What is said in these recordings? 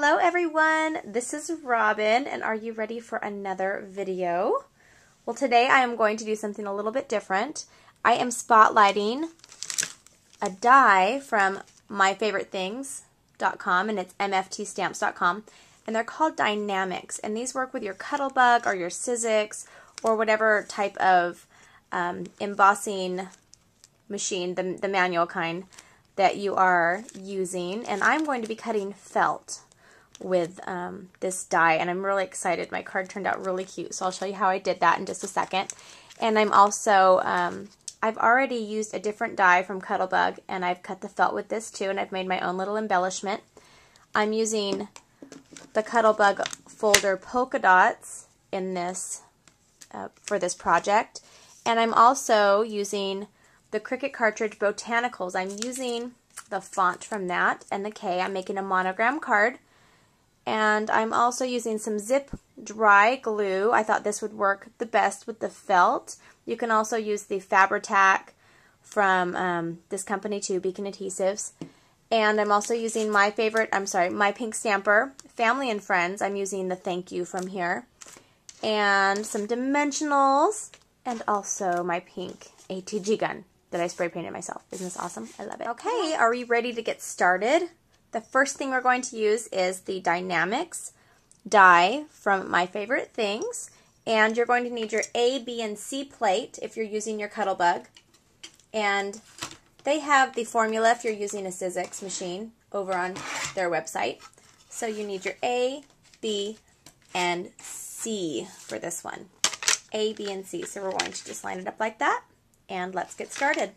Hello everyone, this is Robin, and are you ready for another video? Well, today I am going to do something a little bit different. I am spotlighting a die from myfavoritethings.com, and it's mftstamps.com, and they're called Dynamics, and these work with your Cuttlebug or your Sizzix or whatever type of embossing machine, the manual kind, that you are using. And I'm going to be cutting felt with this die, and I'm really excited. My card turned out really cute, so I'll show you how I did that in just a second. And I'm also, I've already used a different die from Cuttlebug, and I've cut the felt with this too, and I've made my own little embellishment. I'm using the Cuttlebug folder polka dots in this, for this project, and I'm also using the Cricut cartridge Botanicals. I'm using the font from that and the K. I'm making a monogram card. And I'm also using some zip dry glue. I thought this would work the best with the felt. You can also use the Fabri-Tac from this company too, Beacon Adhesives. And I'm also using my favorite, My Pink Stamper, Family and Friends. I'm using the Thank You from here. And some dimensionals, and also my pink ATG gun that I spray painted myself. Isn't this awesome? I love it. Okay, are we ready to get started? The first thing we're going to use is the Dynamics die from My Favorite Things. And you're going to need your A, B, and C plate if you're using your Cuttlebug. And they have the formula if you're using a Sizzix machine over on their website. So you need your A, B, and C for this one. A, B, and C. So we're going to just line it up like that. And let's get started.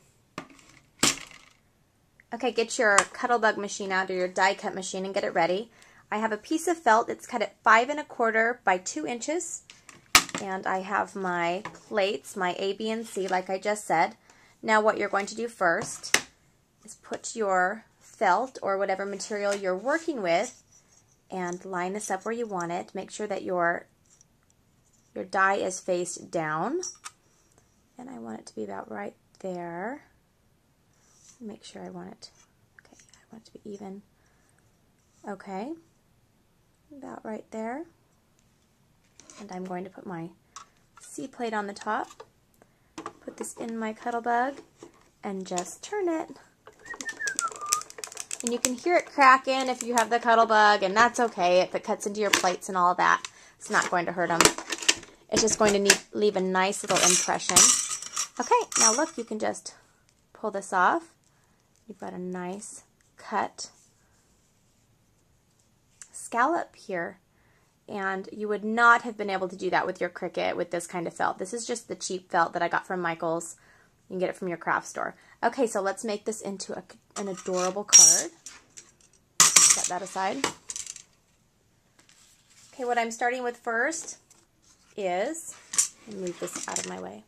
Okay, get your Cuttlebug machine out, or your die cut machine, and get it ready. I have a piece of felt. It's cut at 5 1/4 by 2 inches. And I have my plates, my A, B, and C, like I just said. Now what you're going to do first is put your felt, or whatever material you're working with, and line this up where you want it. Make sure that your die is face down. And I want it to be about right there. Make sure I want it, okay, I want it to be even. Okay, about right there. And I'm going to put my C plate on the top, put this in my Cuttlebug, and just turn it. And you can hear it cracking if you have the Cuttlebug, and that's okay if it cuts into your plates and all that. It's not going to hurt them. It's just going to leave a nice little impression. Okay, now look, you can just pull this off. You've got a nice cut scallop here. And you would not have been able to do that with your Cricut with this kind of felt. This is just the cheap felt that I got from Michael's. You can get it from your craft store. Okay, so let's make this into an adorable card. Set that aside. Okay, what I'm starting with first is, let me move this out of my way.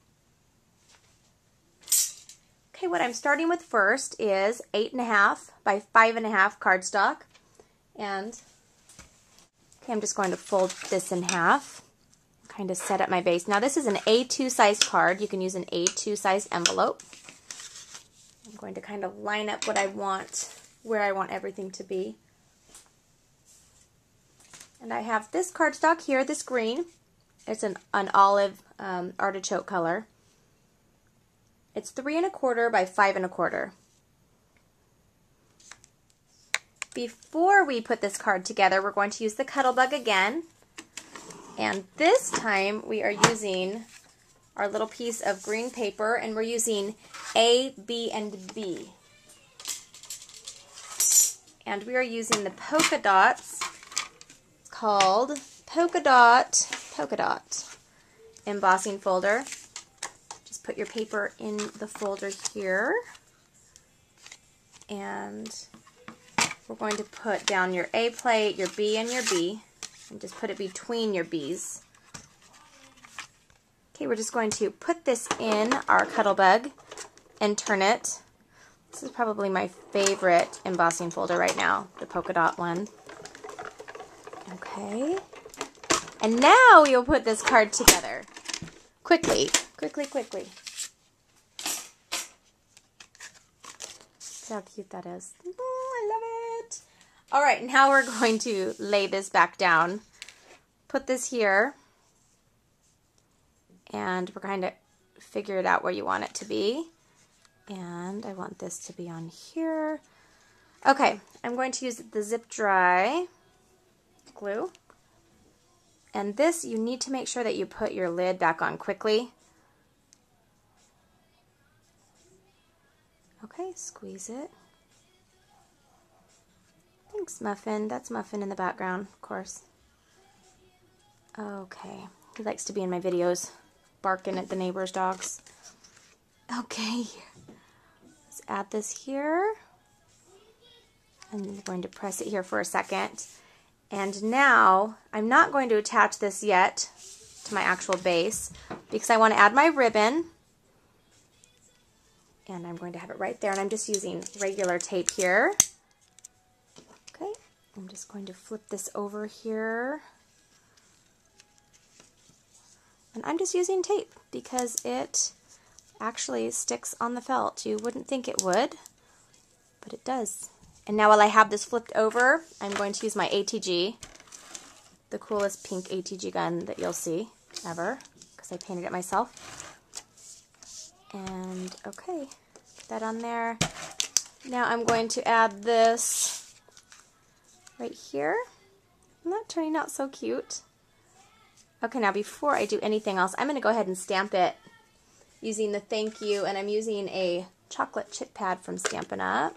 Okay, what I'm starting with first is 8 1/2 by 5 1/2 cardstock. And okay, I'm just going to fold this in half, kind of set up my base. Now this is an A2 size card. You can use an A2 size envelope. I'm going to kind of line up what I want, where I want everything to be. And I have this cardstock here, this green. It's an olive artichoke color. It's 3 1/4 by 5 1/4. Before we put this card together, we're going to use the Cuttlebug again. And this time we are using our little piece of green paper, and we're using A, B, and B. And we are using the polka dots. It's called Polka Dot embossing folder. Just put your paper in the folder here, and we're going to put down your A plate, your B, and your B, and just put it between your B's. Okay, we're just going to put this in our Cuttlebug and turn it. This is probably my favorite embossing folder right now, the polka dot one. Okay, and now we will put this card together. Quickly. See how cute that is. I love it. All right, now we're going to lay this back down. Put this here, and we're going to figure it out where you want it to be. And I want this to be on here. Okay, I'm going to use the zip dry glue. And this, you need to make sure that you put your lid back on quickly. Okay, squeeze it. Thanks, Muffin. That's Muffin in the background, of course. Okay, he likes to be in my videos, barking at the neighbor's dogs. Okay, let's add this here. I'm going to press it here for a second. And now, I'm not going to attach this yet to my actual base because I want to add my ribbon. And I'm going to have it right there, and I'm just using regular tape here. Okay, I'm just going to flip this over here. And I'm just using tape because it actually sticks on the felt. You wouldn't think it would, but it does. And now while I have this flipped over, I'm going to use my ATG, the coolest pink ATG gun that you'll see ever, because I painted it myself. And okay, put that on there. Now I'm going to add this right here. Isn't that turning out so cute? Okay, now before I do anything else, I'm going to go ahead and stamp it using the thank you, and I'm using a chocolate chip pad from Stampin' Up.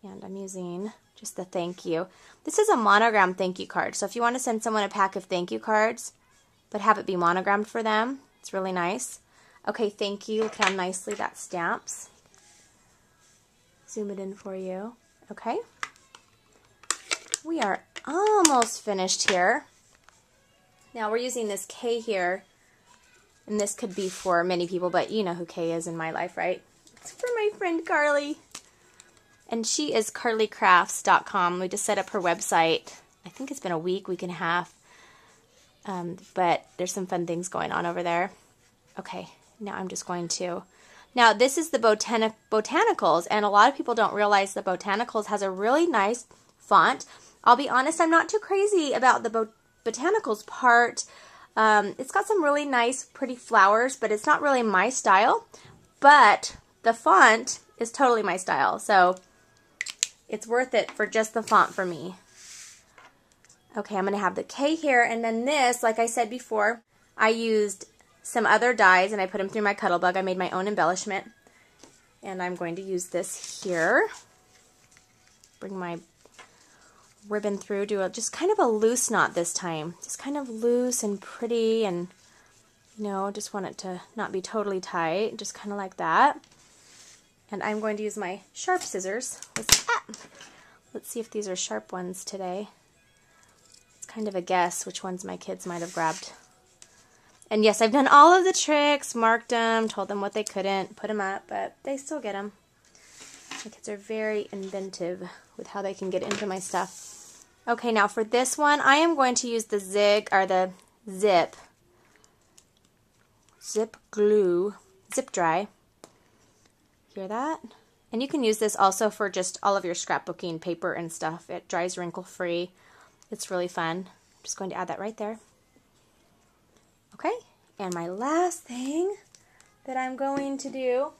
And I'm using just the thank you. This is a monogram thank you card, so if you want to send someone a pack of thank you cards, but have it be monogrammed for them, it's really nice. Okay, thank you. Look how nicely that stamps. Zoom it in for you. Okay. We are almost finished here. Now we're using this K here, and this could be for many people, but you know who K is in my life, right? It's for my friend Carly. And she is carlycrafts.com. We just set up her website. I think it's been a week and a half. But there's some fun things going on over there. Okay, now I'm just going to... Now this is the Botanicals, and a lot of people don't realize the Botanicals has a really nice font. I'll be honest, I'm not too crazy about the Botanicals part. It's got some really nice, pretty flowers, but it's not really my style. But the font is totally my style, so it's worth it for just the font for me. Okay, I'm going to have the K here, and then this, like I said before, I used some other dies, and I put them through my Cuttlebug. I made my own embellishment, and I'm going to use this here. Bring my ribbon through, do just kind of a loose knot this time. Just kind of loose and pretty, and, you know, just want it to not be totally tight, just kind of like that. And I'm going to use my sharp scissors. Let's see if these are sharp ones today. It's kind of a guess which ones my kids might have grabbed. And yes, I've done all of the tricks, marked them, told them what they couldn't, put them up, but they still get them. My kids are very inventive with how they can get into my stuff. Okay, now for this one, I am going to use the zip glue, zip dry. Hear that? And you can use this also for just all of your scrapbooking paper and stuff. It dries wrinkle free. It's really fun. I'm just going to add that right there. Okay, and my last thing that I'm going to do,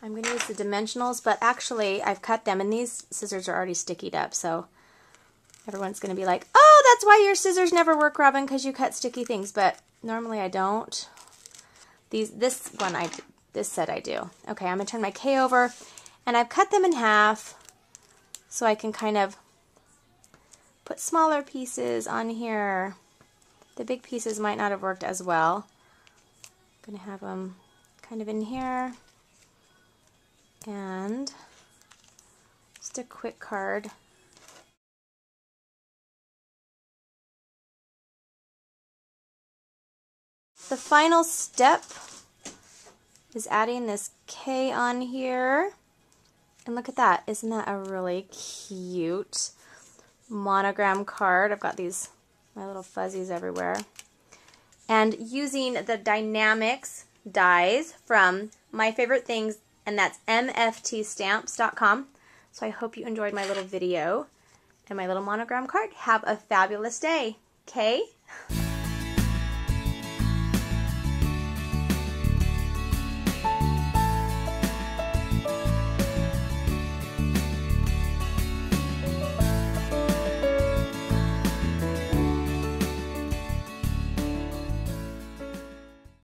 I'm going to use the dimensionals, but actually I've cut them, and these scissors are already stickied up, so everyone's going to be like, oh, that's why your scissors never work, Robin, because you cut sticky things, but normally I don't. This set I do. Okay, I'm going to turn my K over, and I've cut them in half so I can kind of put smaller pieces on here. The big pieces might not have worked as well. I'm going to have them kind of in here, and just a quick card. The final step is adding this K on here. And look at that. Isn't that a really cute monogram card? I've got my little fuzzies everywhere. And using the Dynamics dies from My Favorite Things, and that's mftstamps.com. So I hope you enjoyed my little video and my little monogram card. Have a fabulous day, okay?